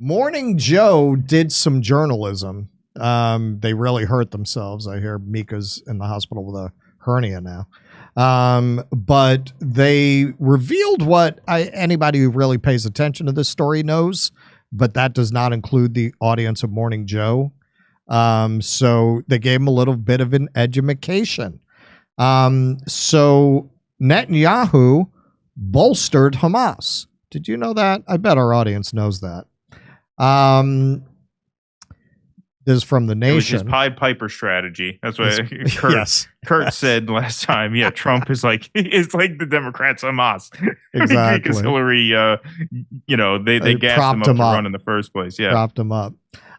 Morning Joe did some journalism. They really hurt themselves. I hear Mika's in the hospital with a hernia now. But they revealed what anybody who really pays attention to this story knows, but that does not include the audience of Morning Joe. So they gave him a little bit of an edumacation. So Netanyahu bolstered Hamas. Did you know that? I bet our audience knows that. This is from The Nation. It was his Pied Piper strategy. That's what Kurt said last time. Yeah, Trump is like the Democrats Hamas. Exactly. Because Hillary, they gassed him up to run in the first place. Yeah, propped him up.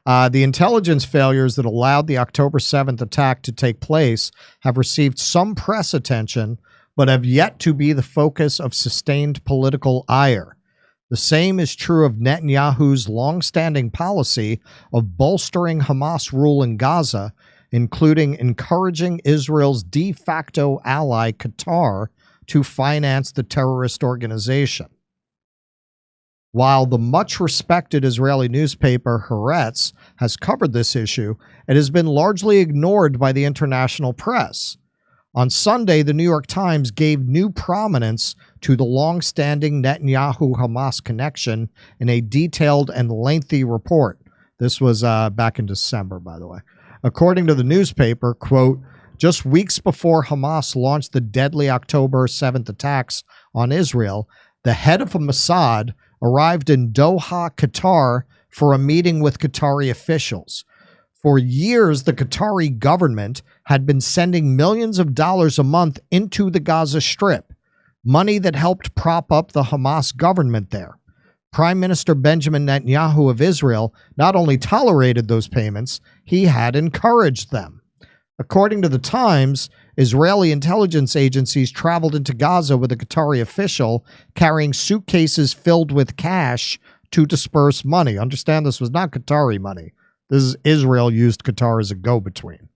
The intelligence failures that allowed the October 7th attack to take place have received some press attention, but have yet to be the focus of sustained political ire. The same is true of Netanyahu's longstanding policy of bolstering Hamas rule in Gaza, including encouraging Israel's de facto ally, Qatar, to finance the terrorist organization. While the much-respected Israeli newspaper Haaretz has covered this issue, it has been largely ignored by the international press. On Sunday, the New York Times gave new prominence to the long-standing Netanyahu-Hamas connection in a detailed and lengthy report. This was back in December, by the way. According to the newspaper, quote, just weeks before Hamas launched the deadly October 7th attacks on Israel, the head of Mossad arrived in Doha, Qatar, for a meeting with Qatari officials. For years, the Qatari government had been sending millions of dollars a month into the Gaza Strip, money that helped prop up the Hamas government there. Prime Minister Benjamin Netanyahu of Israel not only tolerated those payments, he had encouraged them. According to the Times, Israeli intelligence agencies traveled into Gaza with a Qatari official carrying suitcases filled with cash to disperse money. Understand, this was not Qatari money. This is Israel used Qatar as a go-between.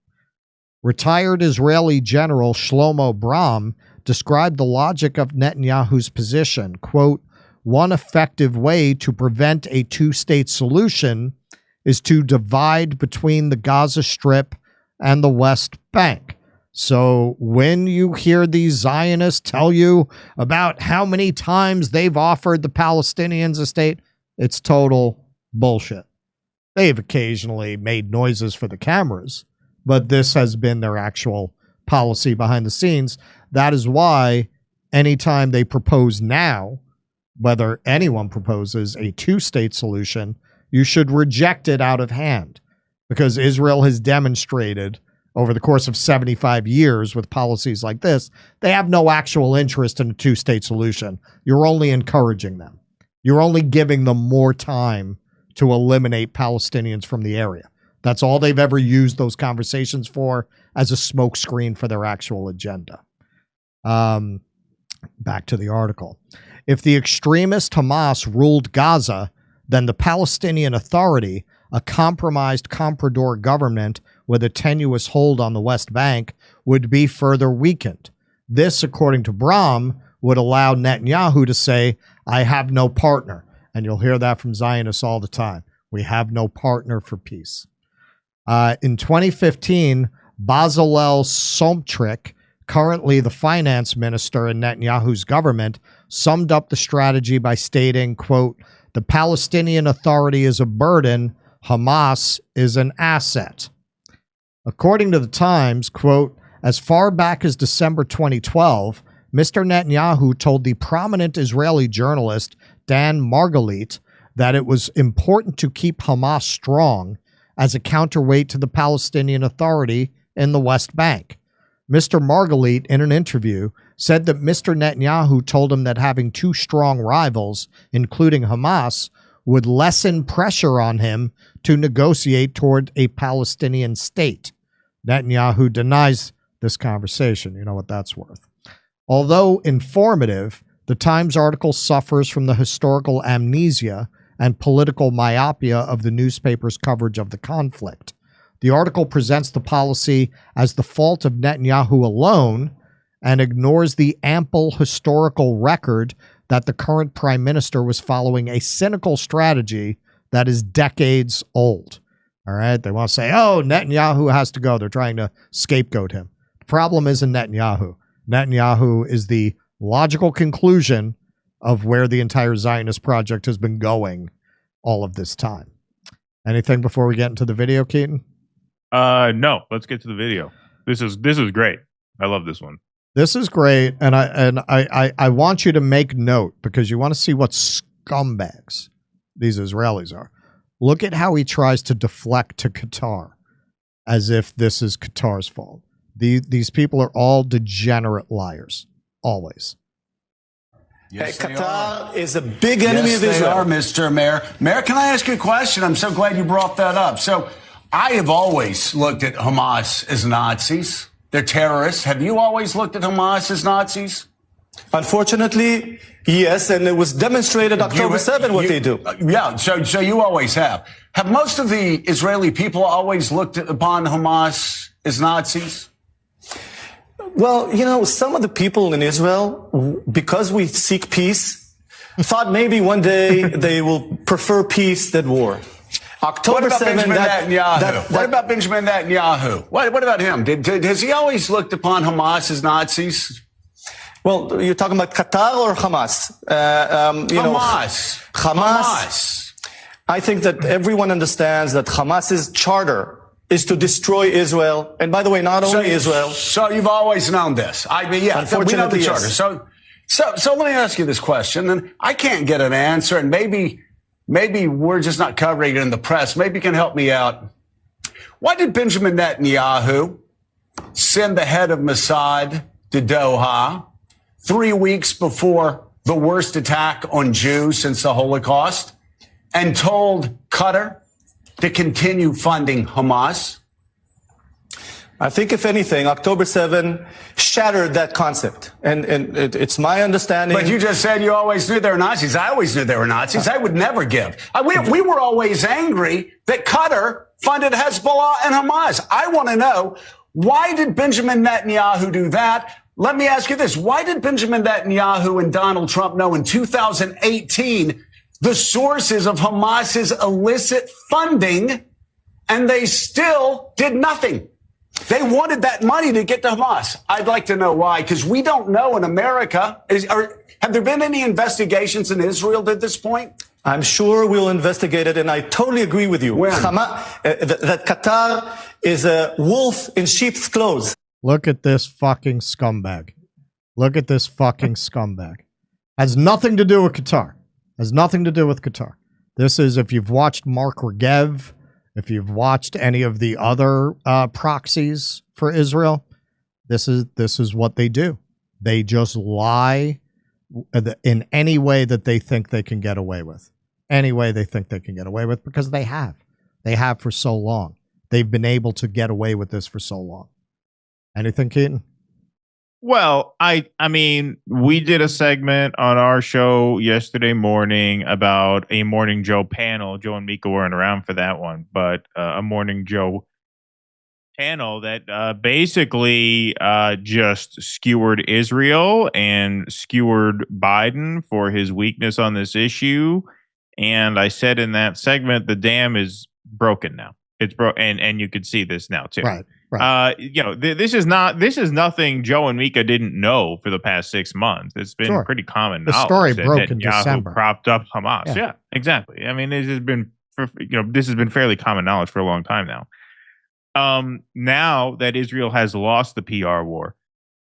Retired Israeli General Shlomo Bram described the logic of Netanyahu's position. Quote, one effective way to prevent a two-state solution is to divide between the Gaza Strip and the West Bank. So when you hear these Zionists tell you about how many times they've offered the Palestinians a state, it's total bullshit. They've occasionally made noises for the cameras, but this has been their actual policy behind the scenes. That is why anytime they propose now, whether anyone proposes a two-state solution, you should reject it out of hand, because Israel has demonstrated over the course of 75 years with policies like this, they have no actual interest in a two-state solution. You're only encouraging them. You're only giving them more time to eliminate Palestinians from the area. That's all they've ever used those conversations for, as a smokescreen for their actual agenda. Back to the article. If the extremist Hamas ruled Gaza, then the Palestinian Authority, a compromised comprador government with a tenuous hold on the West Bank, would be further weakened. This, according to Bram, would allow Netanyahu to say, I have no partner. And you'll hear that from Zionists all the time. We have no partner for peace. In 2015, Bezalel Smotrich, currently the finance minister in Netanyahu's government, summed up the strategy by stating, quote, the Palestinian Authority is a burden, Hamas is an asset. According to the Times, quote, as far back as December 2012, Mr. Netanyahu told the prominent Israeli journalist Dan Margalit that it was important to keep Hamas strong as a counterweight to the Palestinian Authority in the West Bank. Mr. Margalit, in an interview, said that Mr. Netanyahu told him that having two strong rivals, including Hamas, would lessen pressure on him to negotiate toward a Palestinian state. Netanyahu denies this conversation. You know what that's worth. Although informative, the Times article suffers from the historical amnesia and political myopia of the newspaper's coverage of the conflict. The article presents the policy as the fault of Netanyahu alone and ignores the ample historical record that the current prime minister was following a cynical strategy that is decades old. All right. They want to say, oh, Netanyahu has to go. They're trying to scapegoat him. The problem isn't Netanyahu. Netanyahu is the logical conclusion of where the entire Zionist project has been going all of this time. Anything before we get into the video, Keaton? No, let's get to the video. This is great. I love this one. This is great, and I want you to make note because you want to see what scumbags these Israelis are. Look at how he tries to deflect to Qatar as if this is Qatar's fault. These people are all degenerate liars, always. Yes, Qatar is a big enemy of Israel. They are, Mr. Mayor. Mayor, can I ask you a question? I'm so glad you brought that up. So I have always looked at Hamas as Nazis. They're terrorists. Have you always looked at Hamas as Nazis? Unfortunately, yes, and it was demonstrated October 7 what they do. Yeah, so you always have. Have most of the Israeli people always looked upon Hamas as Nazis? Well, you know, some of the people in Israel, because we seek peace, thought maybe one day they will prefer peace than war. October 7. What about Benjamin Netanyahu? What about him? Has he always looked upon Hamas as Nazis? Well, you're talking about Qatar or Hamas? Hamas. I think that everyone understands that Hamas's charter is to destroy Israel. And by the way, not only Israel. So you've always known this. I mean, yeah, we know the charter. Yes. So let me ask you this question, and I can't get an answer, and maybe we're just not covering it in the press. Maybe you can help me out. Why did Benjamin Netanyahu send the head of Mossad to Doha 3 weeks before the worst attack on Jews since the Holocaust and told Qatar to continue funding Hamas? I think, if anything, October 7 shattered that concept. And it's my understanding. But you just said you always knew they were Nazis. I always knew they were Nazis. I would never give. We were always angry that Qatar funded Hezbollah and Hamas. I want to know, why did Benjamin Netanyahu do that? Let me ask you this. Why did Benjamin Netanyahu and Donald Trump know in 2018 the sources of Hamas's illicit funding, and they still did nothing? They wanted that money to get to Hamas. I'd like to know why, because we don't know in America. Have there been any investigations in Israel at this point? I'm sure we'll investigate it, and I totally agree with you. That Qatar is a wolf in sheep's clothes. Look at this fucking scumbag. Look at this fucking scumbag. Has nothing to do with Qatar. Has nothing to do with Qatar. This is, if you've watched Mark Regev, if you've watched any of the other proxies for Israel, this is what they do. They just lie in any way that they think they can get away with. Any way they think they can get away with, because they have. They have for so long. They've been able to get away with this for so long. Anything, Keaton? Well, I mean, we did a segment on our show yesterday morning about a Morning Joe panel. Joe and Mika weren't around for that one, but a Morning Joe panel that basically just skewered Israel and skewered Biden for his weakness on this issue. And I said in that segment, the dam is broken now. It's broken, and you could see this now too. Right. Right. This is nothing Joe and Mika didn't know for the past 6 months. It's been pretty common knowledge. The story broke in December. Propped up Hamas. Yeah, exactly. I mean, this has been fairly common knowledge for a long time now. Now that Israel has lost the PR war,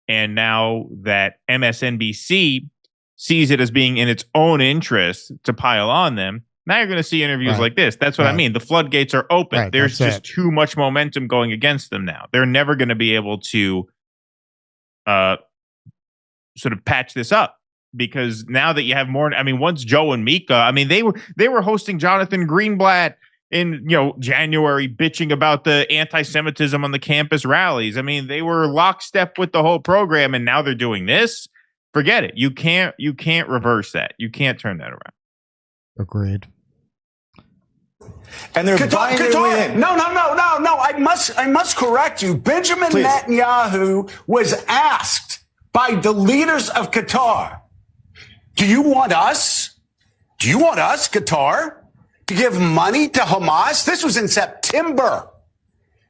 and now that MSNBC sees it as being in its own interest to pile on them, now you're going to see interviews like this. That's what I mean. The floodgates are open. There's just too much momentum going against them now. They're never going to be able to sort of patch this up, because now that you have more, I mean, once Joe and Mika, I mean, they were hosting Jonathan Greenblatt in January, bitching about the anti-Semitism on the campus rallies. I mean, they were lockstep with the whole program, and now they're doing this. Forget it. You can't reverse that. You can't turn that around. Agreed. And they're buying their way in. No. I must correct you. Benjamin Netanyahu was asked by the leaders of Qatar, do you want us, Qatar? to give money to Hamas? This was in September.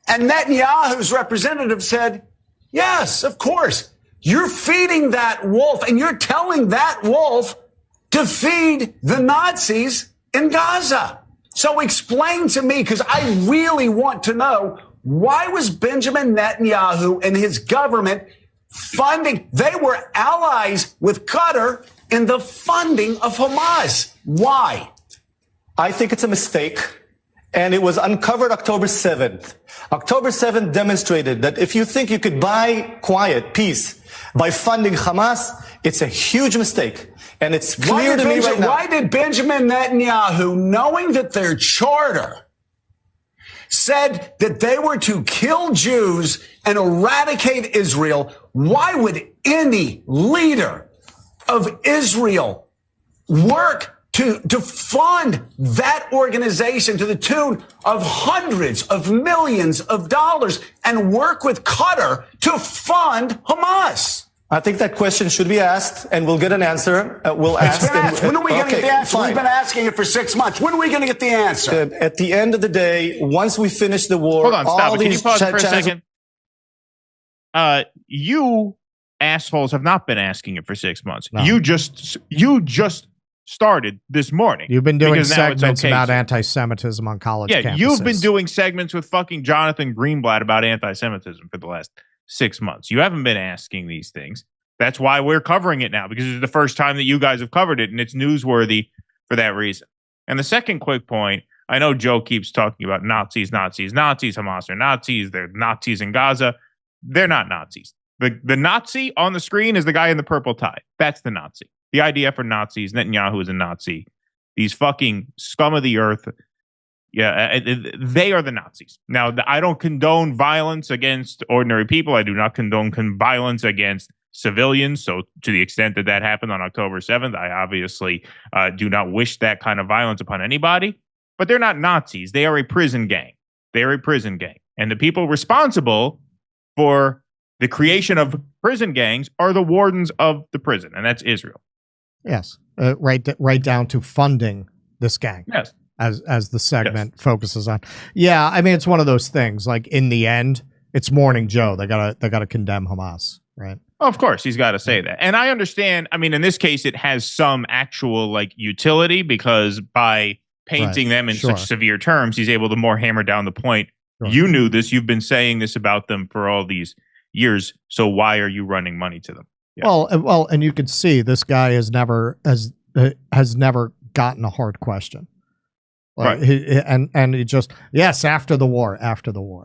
And Netanyahu's representative said, yes, of course. You're feeding that wolf and you're telling that wolf to feed the Nazis in Gaza. So explain to me, because I really want to know, why was Benjamin Netanyahu and his government funding? They were allies with Qatar in the funding of Hamas. Why? I think it's a mistake. And it was uncovered October 7th. October 7th demonstrated that if you think you could buy quiet, peace, by funding Hamas, it's a huge mistake. And it's clear to me right now. Why did Benjamin Netanyahu, knowing that their charter said that they were to kill Jews and eradicate Israel, why would any leader of Israel work to fund that organization to the tune of hundreds of millions of dollars and work with Qatar to fund Hamas? I think that question should be asked, and we'll get an answer. We'll ask. When are we going to get the answer? Fine. We've been asking it for 6 months. When are we going to get the answer? At the end of the day, once we finish the war, hold on, stop. Can you pause for a channels- second? You assholes have not been asking it for 6 months. No. You just started this morning. You've been doing because now it's segments okay about to- anti-Semitism on college campuses. Yeah, you've been doing segments with fucking Jonathan Greenblatt about anti-Semitism for the last 6 months. You haven't been asking these things. That's why we're covering it now, because it's the first time that you guys have covered it, and it's newsworthy for that reason. And the second quick point, I know Joe keeps talking about Nazis, Hamas are Nazis, they're Nazis in Gaza. They're not Nazis. The Nazi on the screen is the guy in the purple tie. That's the Nazi. The IDF are Nazis. Netanyahu is a Nazi. These fucking scum of the earth, yeah, they are the Nazis. Now, I don't condone violence against ordinary people. I do not condone violence against civilians. So to the extent that that happened on October 7th, I obviously do not wish that kind of violence upon anybody. But they're not Nazis. They are a prison gang. They are a prison gang. And the people responsible for the creation of prison gangs are the wardens of the prison, and that's Israel. Yes, right down to funding this gang. Yes. As the segment focuses on. Yeah, I mean, it's one of those things. Like, in the end, it's Morning Joe. They gotta condemn Hamas, right? Of course, he's got to say that. And I understand, I mean, in this case, it has some actual, like, utility, because by painting them in such severe terms, he's able to more hammer down the point. Sure. You knew this. You've been saying this about them for all these years. So why are you running money to them? Yeah. Well, and you can see this guy has never gotten a hard question. Right. He just, yes, after the war.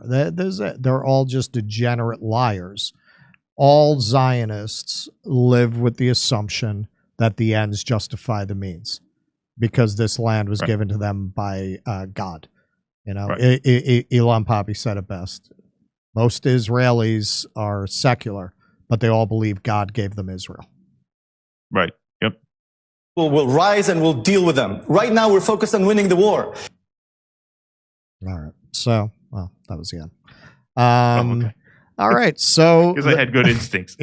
They're all just degenerate liars. All Zionists live with the assumption that the ends justify the means, because this land was given to them by God. You know, Elon Papi said it best. Most Israelis are secular, but they all believe God gave them Israel. Right. Yep. We'll rise and we'll deal with them. Right now, we're focused on winning the war. All right. So, well, that was the end. Okay. All right. So, because I had good instincts.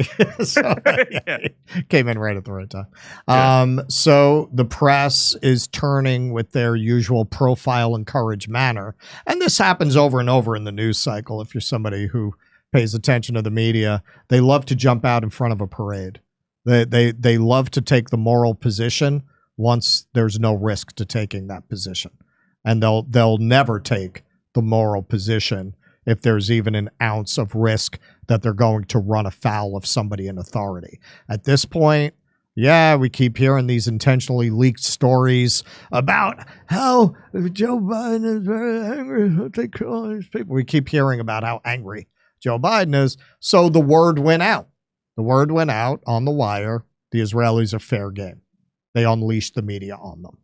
Came in right at the right time. So the press is turning with their usual profile and courage manner. And this happens over and over in the news cycle. If you're somebody who pays attention to the media, they love to jump out in front of a parade. They love to take the moral position once there's no risk to taking that position. And they'll never take the moral position if there's even an ounce of risk that they're going to run afoul of somebody in authority. At this point, we keep hearing these intentionally leaked stories about how Joe Biden is very angry that they kill these people. We keep hearing about how angry Joe Biden is. So the word went out. The word went out on the wire. The Israelis are fair game. They unleashed the media on them.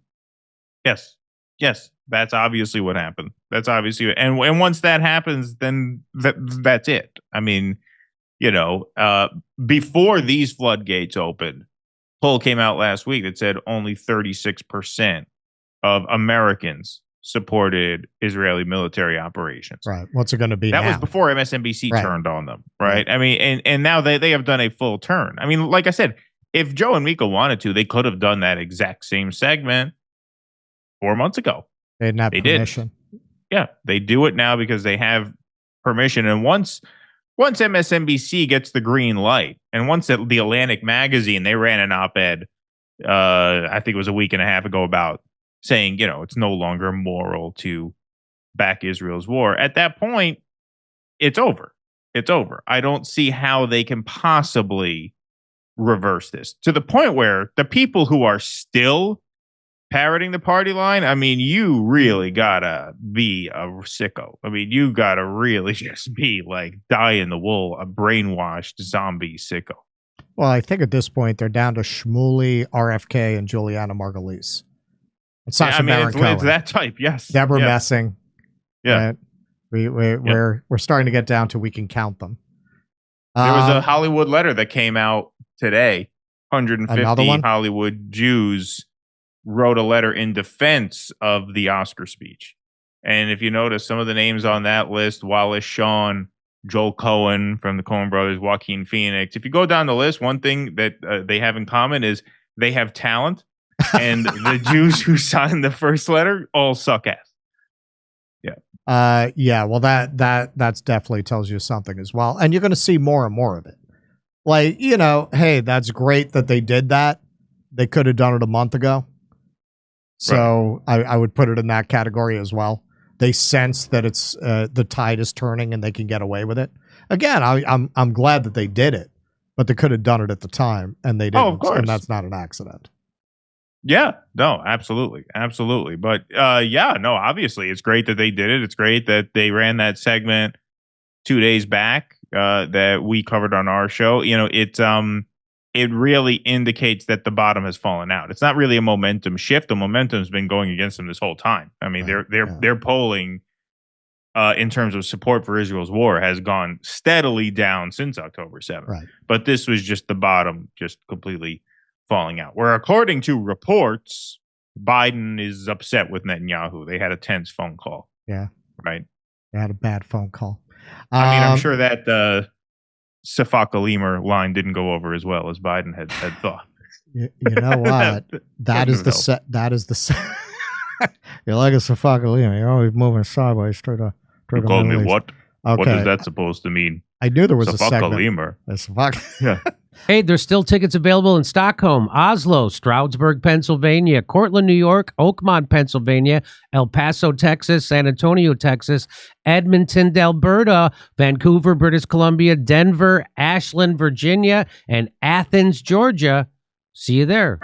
Yes. That's obviously what happened. That's obviously, and once that happens, then that's it. I mean, before these floodgates opened, poll came out last week that said only 36% of Americans supported Israeli military operations. Right. What's it going to be That now? was before MSNBC turned on them, right? I mean, and now they have done a full turn. I mean, like I said, if Joe and Mika wanted to, they could have done that exact same segment 4 months ago. They didn't have permission. Yeah, they do it now because they have permission. And once MSNBC gets the green light, and once the Atlantic magazine, they ran an op-ed, I think it was a week and a half ago, about saying, it's no longer moral to back Israel's war. At that point, it's over. It's over. I don't see how they can possibly reverse this to the point where the people who are still parroting the party line, I mean, you really gotta be a sicko. I mean, you gotta really just be like die in the wool, a brainwashed zombie sicko. Well, I think at this point they're down to Shmuley, RFK, and Juliana Margulies. It's Sacha Baron Cohen. It's that type, yes. Deborah Messing. Yeah. Right? We're starting to get down to we can count them. There was a Hollywood letter that came out today. 150 Hollywood Jews wrote a letter in defense of the Oscar speech. And if you notice, some of the names on that list, Wallace Shawn, Joel Cohen from the Coen brothers, Joaquin Phoenix. If you go down the list, one thing that they have in common is they have talent. And the Jews who signed the first letter all suck ass. Yeah. Well, that's definitely tells you something as well. And you're going to see more and more of it. Like, hey, that's great that they did that. They could have done it a month ago. So right. I would put it in that category as well. They sense that it's the tide is turning and they can get away with it. Again, I'm glad that they did it, but they could have done it at the time and they didn't. Oh, of course. And that's not an accident. Yeah, no, absolutely. Absolutely. But obviously it's great that they did it. It's great that they ran that segment 2 days back that we covered on our show. It really indicates that the bottom has fallen out. It's not really a momentum shift. The momentum's been going against them this whole time. I mean, their polling in terms of support for Israel's war has gone steadily down since October 7th. Right. But this was just the bottom, just completely falling out. Where according to reports, Biden is upset with Netanyahu. They had a tense phone call. Yeah. Right. They had a bad phone call. I mean, I'm sure that the Safak Lemur line didn't go over as well as Biden had thought. You know what? That is the set. You're like a Safak Lemur. You're always moving sideways through the. You called me what? Okay. What is that supposed to mean? I knew there was a Safak segment. Lemur. Yeah. Hey, there's still tickets available in Stockholm, Oslo, Stroudsburg, Pennsylvania, Cortland, New York, Oakmont, Pennsylvania, El Paso, Texas, San Antonio, Texas, Edmonton, Alberta, Vancouver, British Columbia, Denver, Ashland, Virginia, and Athens, Georgia. See you there.